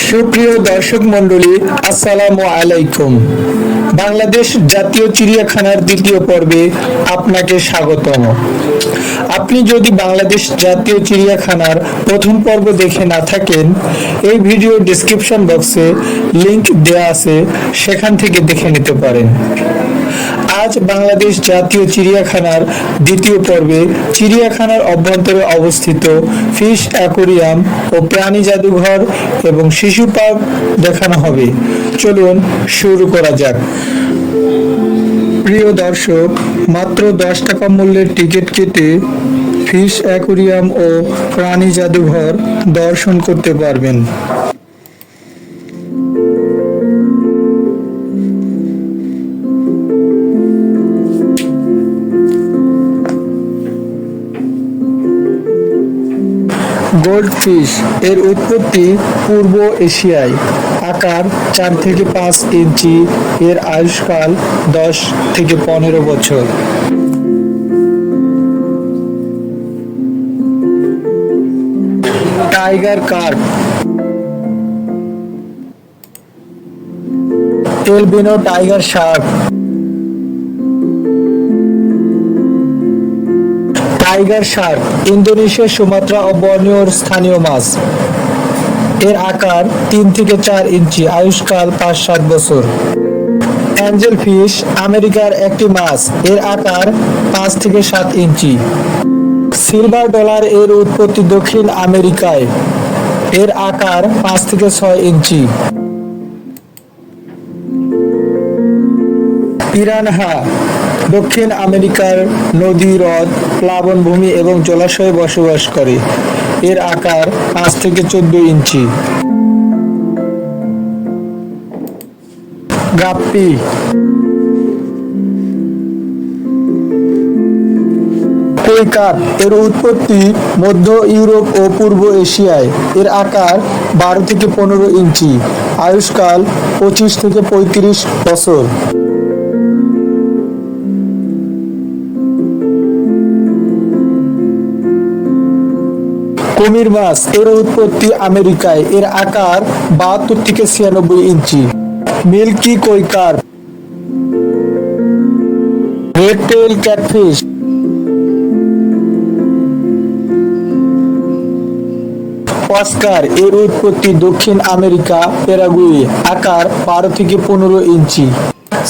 সুপ্রিয় দর্শক মণ্ডলী, আসসালামু আলাইকুম। বাংলাদেশ জাতীয় চিড়িয়াখানার দ্বিতীয় পর্বে আপনাকে স্বাগতম। আপনি যদি বাংলাদেশ জাতীয় চিড়িয়াখানার প্রথম পর্ব দেখে না থাকেন, এই ভিডিও ডেসক্রিপশন বক্সে লিংক দেওয়া আছে, সেখান থেকে দেখে নিতে পারেন। আজ বাংলাদেশ জাতীয় চিড়িয়াখানার দ্বিতীয় পর্বে চিড়িয়াখানার অভ্যন্তরে অবস্থিত ফিশ অ্যাকোয়ারিয়াম ও প্রাণী জাদুঘর এবং শিশু পার্ক দেখানো হবে। চলুন শুরু করা যাক। প্রিয় দর্শক, মাত্র 10 টাকা মূল্যের টিকিট কেটে ফিশ অ্যাকোয়ারিয়াম ও প্রাণী জাদুঘর দর্শন করতে পারবেন। গোল্ডফিশ এর উৎপত্তি পূর্ব এশিয়ায়। আকার 4 থেকে 5 ইঞ্চি। এর আয়ুষ্কাল 10 থেকে 15 বছর। Tiger carp, albino tiger shark, tiger shark Indonesia, Sumatra ও বর্নিওর স্থানীয় মাছ। এর আকার 3 থেকে 4 ইঞ্চি। আয়ুষ্কাল 5-7 বছর। অ্যাঞ্জেল ফিশ আমেরিকার একটি মাছ। এর আকার 5 থেকে 7 ইঞ্চি। সিলভার ডলার এর উৎপত্তি দক্ষিণ আমেরিকায়। এর আকার 5 থেকে 6 ইঞ্চি। পিরানহা দক্ষিণ আমেরিকার নদী, হ্রদ, প্লাবনভূমি এবং জলাশয়ে বসবাস করে। এর আকার 5 থেকে 14 ইঞ্চি। গাপ্পি, কই কার্প এর উৎপত্তি মধ্য ইউরোপ ও পূর্ব এশিয়ায়। এর আকার 12 থেকে 15 ইঞ্চি। আয়ুষ্কাল 25 থেকে 35 বছর। কুমির মাছ এর উৎপত্তি আমেরিকায়। এর আকার 72 থেকে 96 ইঞ্চি। মিল্কি কই carp, red tail catfish, Oscar এর উৎপত্তি দক্ষিণ আমেরিকা, প্যারাগুয়ে। আকার 12 থেকে 15 ইঞ্চি।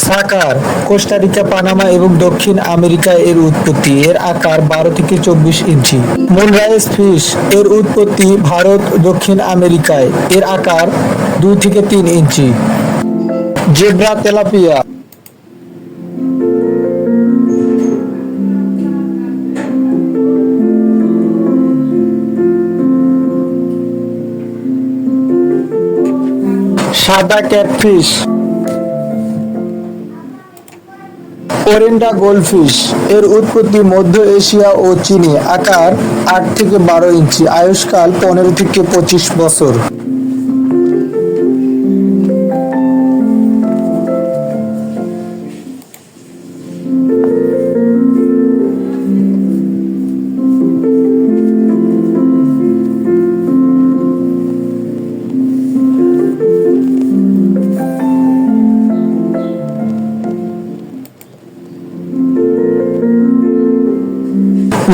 সাকার কোস্টারিকা, পানামা এবং দক্ষিণ আমেরিকা এর উৎপত্তি। এর আকার 12 থেকে 24 ইঞ্চি। মুনরাইজ ফিশ এর উৎপত্তি ভারত, দক্ষিণ আমেরিকায়। এর আকার 2 থেকে 3 ইঞ্চি। জেব্রা তেলাপিয়া, সাদা ক্যাটফিশ, ওরেন্ডা গোল্ডফিশ এর উৎপত্তি মধ্য এশিয়া ও চীনে। আকার 8 থেকে 12 ইঞ্চি। আয়ুষ্কাল 15 থেকে 25 বছর।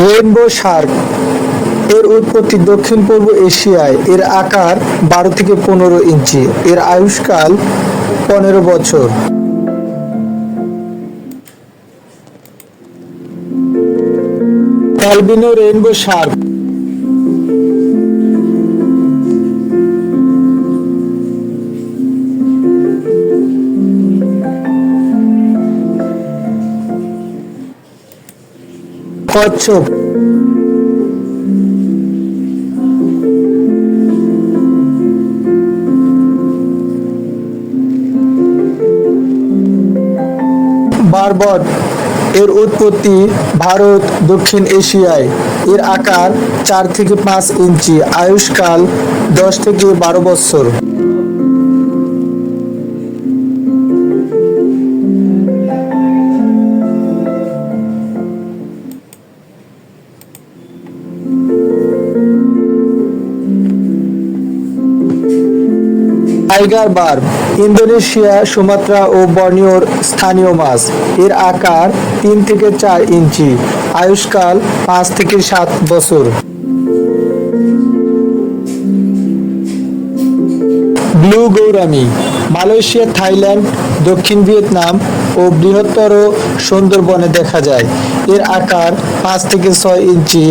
রেইনবো শার্ক এর উৎপত্তি দক্ষিণ পূর্ব এশিয়ায়। এর আকার 12 থেকে 15 ইঞ্চি। এর আয়ুষ্কাল 15 বছর। অ্যালবিনো রেইনবো শার্ক, কচ্ছপ, বারবট এর উৎপত্তি ভারত, দক্ষিণ এশিয়ায়। এর আকার 4 থেকে 5 ইঞ্চি। আয়ুষ্কাল 10 থেকে 12 বছর। টাইগার বার্ব ইন্দোনেশিয়া, সুমাত্রা ও বর্নিওর স্থানীয় মাছ। এর আকার 3 থেকে 4 ইঞ্চি। আয়ুষ্কাল 5 থেকে 7 বছর। ব্লু গৌরামী মালয়েশিয়া, থাইল্যান্ড, দক্ষিণ ভিয়েতনাম ও বৃহত্তর সুন্দরবনে দেখা যায়। এর আকার 5 থেকে 6 ইঞ্চি।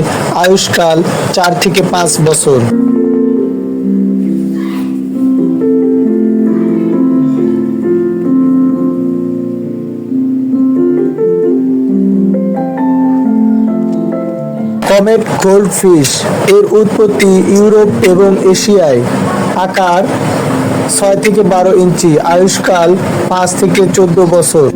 আয়ুষ্কাল 4 থেকে 5 বছর। কমেট গোল্ডফিশ এর উৎপত্তি ইউরোপ এবং এশিয়ায়। আকার 6 থেকে 12 ইঞ্চি। আয়ুষ্কাল 5 থেকে 14 বছর।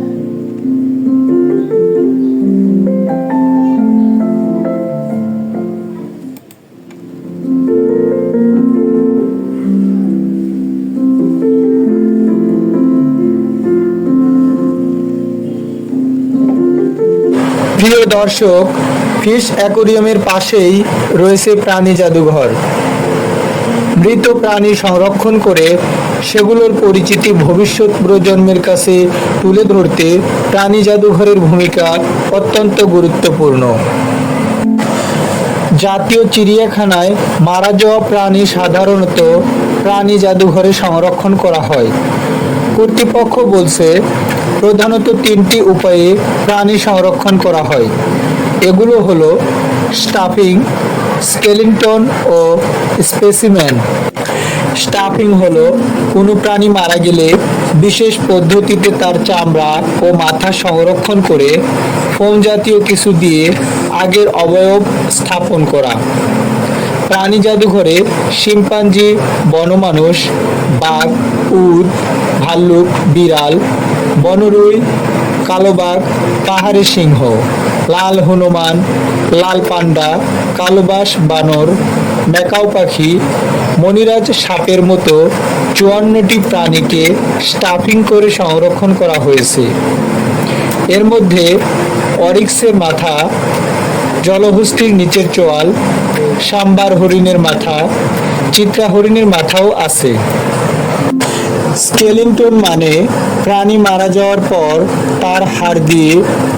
প্রিয় দর্শক, ফিশ অ্যাকোরিয়ামের পাশেই রয়েছে প্রাণী জাদুঘর। মৃত প্রাণী সংরক্ষণ করে সেগুলোর পরিচিতি ভবিষ্যৎ প্রজন্মের কাছে তুলে ধরতে প্রাণী জাদুঘরের ভূমিকা অত্যন্ত গুরুত্বপূর্ণ। জাতীয় চিড়িয়াখানায় মারা যাওয়া প্রাণী সাধারণত প্রাণী জাদুঘরে সংরক্ষণ করা হয়। কর্তৃপক্ষ বলছে, প্রধানত 3টি উপায়ে প্রাণী সংরক্ষণ করা হয়। এগুলো হলো স্টাফিং, স্কেলিটন ও স্পেসিমেন। স্টাফিং হলো কোনো প্রাণী মারা গেলে বিশেষ পদ্ধতিতে তার চামড়া ও মাথা সংরক্ষণ করে ফোম জাতীয় কিছু দিয়ে আগের অবয়ব স্থাপন করা। প্রাণী জাদুঘরে শিম্পাঞ্জি, বনমানুষ, বাঘ, উট, ভাল্লুক, বিড়াল, বনরুই, কালোবাঘ, পাহাড়ি সিংহ, লাল হনুমান, লাল পান্ডা, কালোবাস বানর, ম্যাকাও পাখি, মণিরাজ সাপের মতো 54টি প্রাণীকে স্টাফিং করে সংরক্ষণ করা হয়েছে। এর মধ্যে অরিক্সের মাথা, জলহস্তির নিচের চোয়াল, সাম্বার হরিণের মাথা, চিত্রা হরিণের মাথাও আছে। স্কেলিটন মানে প্রাণী মারা যাওয়ার পর তার হাড় দিয়ে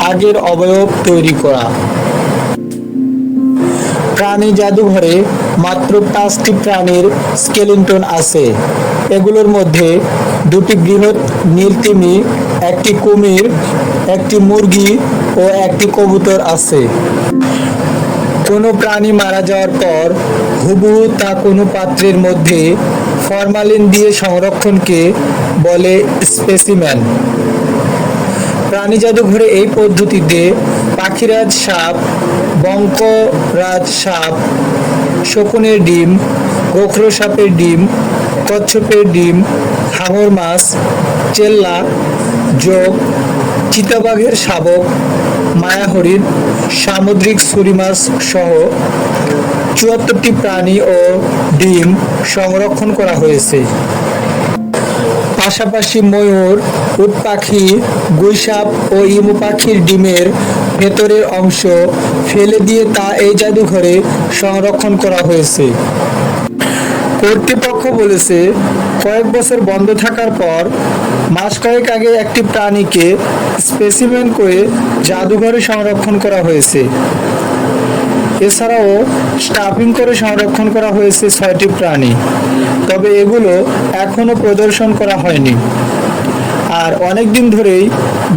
আগের অবয়ব তৈরি করা। প্রাণী জাদুঘরে মাত্র 5টি প্রাণীর স্কেলিটন আছে। এগুলোর মধ্যে 2টি বৃহৎ নীল তিমি, 1টি কুমির, 1টি মুরগি ও 1টি কবুতর আছে। কোনো প্রাণী মারা যাওয়ার পর হুবহু তা কোনো পাত্রের মধ্যে ফরমালিন দিয়ে সংরক্ষণকে বলে স্পেসিমেন। প্রাণী জাদুঘরে এই পদ্ধতিতে পাখিরাজ সাপ, বঙ্করাজ সাপ, শকুনের ডিম, গোখরো সাপের ডিম, কচ্ছপের ডিম, হাঙর মাছ, চেল্লা, যোগ, চিতাবাঘের শাবক, মায়া হরিণ, সামুদ্রিক ছুরি মাছ সহ 74টি প্রাণী ও ডিম সংরক্ষণ করা হয়েছে। পাশাপাশি ময়ূর, উট পাখি, গুইসাপ ও ইমু পাখির ডিমের ভেতরের অংশ ফেলে দিয়ে তা এই জাদুঘরে সংরক্ষণ করা হয়েছে। কর্তৃপক্ষ বলেছে, কয়েক বছর বন্ধ থাকার পর মাস কয়েক আগে একটি প্রাণীকে স্পেসিমেন করে জাদুঘরে সংরক্ষণ করা হয়েছে। এছাড়াও স্টাফিং করে সংরক্ষণ করা হয়েছে 6টি প্রাণী, তবে এগুলো এখনো প্রদর্শন করা হয়নি। আর অনেক দিন ধরেই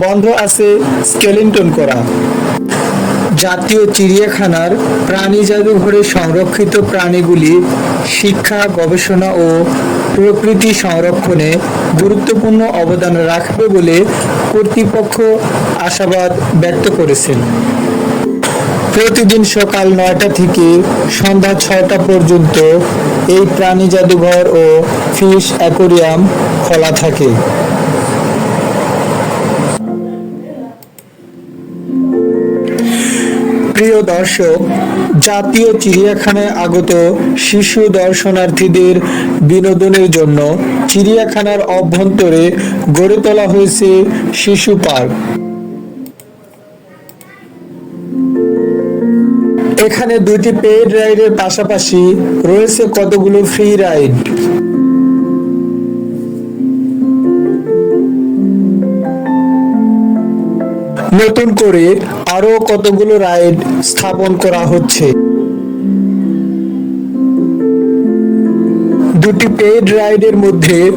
বন্ধ আছে স্কেলিটন করা। জাতীয় চিড়িয়াখানার প্রাণী জাদুঘরে সংরক্ষিত প্রাণীগুলি শিক্ষা, গবেষণা ও প্রকৃতি সংরক্ষণে গুরুত্বপূর্ণ অবদান রাখবে বলে কর্তৃপক্ষ আশাবাদ ব্যক্ত করেছেন। প্রতিদিন সকাল 9টা থেকে সন্ধ্যা 6টা পর্যন্ত এই প্রাণী জাদুঘর ও ফিশ অ্যাকোরিয়াম খোলা থাকে। প্রিয় দর্শক, জাতীয় চিড়িয়াখানায় আগত শিশু দর্শনার্থীদের বিনোদনের জন্য চিড়িয়াখানার অভ্যন্তরে গড়ে তোলা হয়েছে শিশু পার্ক। এখানে 2টি পেইড রাইডের পাশাপাশি রয়েছে কতগুলো ফ্রি রাইড। নতুন করে আরো কতগুলো রাইড স্থাপন করা হচ্ছে। দুটি পেইড রাইডের মধ্যে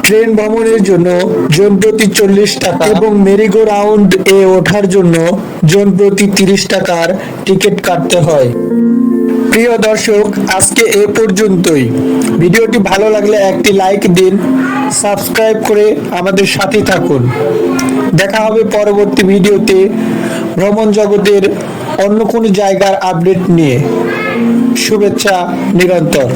ট্রেন ভ্রমণের জন্য জন প্রতি 40 টাকা এবং মেরিগো রাউন্ড এ ওঠার জন্য জন প্রতি 30 টাকার টিকিট কাটতে হয়। প্রিয় দর্শক, আজকে এ পর্যন্তই। ভিডিওটি ভালো লাগলে একটি লাইক দিন, সাবস্ক্রাইব করে আমাদের সাথে থাকুন। দেখা হবে পরবর্তী ভিডিওতে ভ্রমণ জগতের অন্য কোনো জায়গার আপডেট নিয়ে। শুভেচ্ছা নিরন্তর।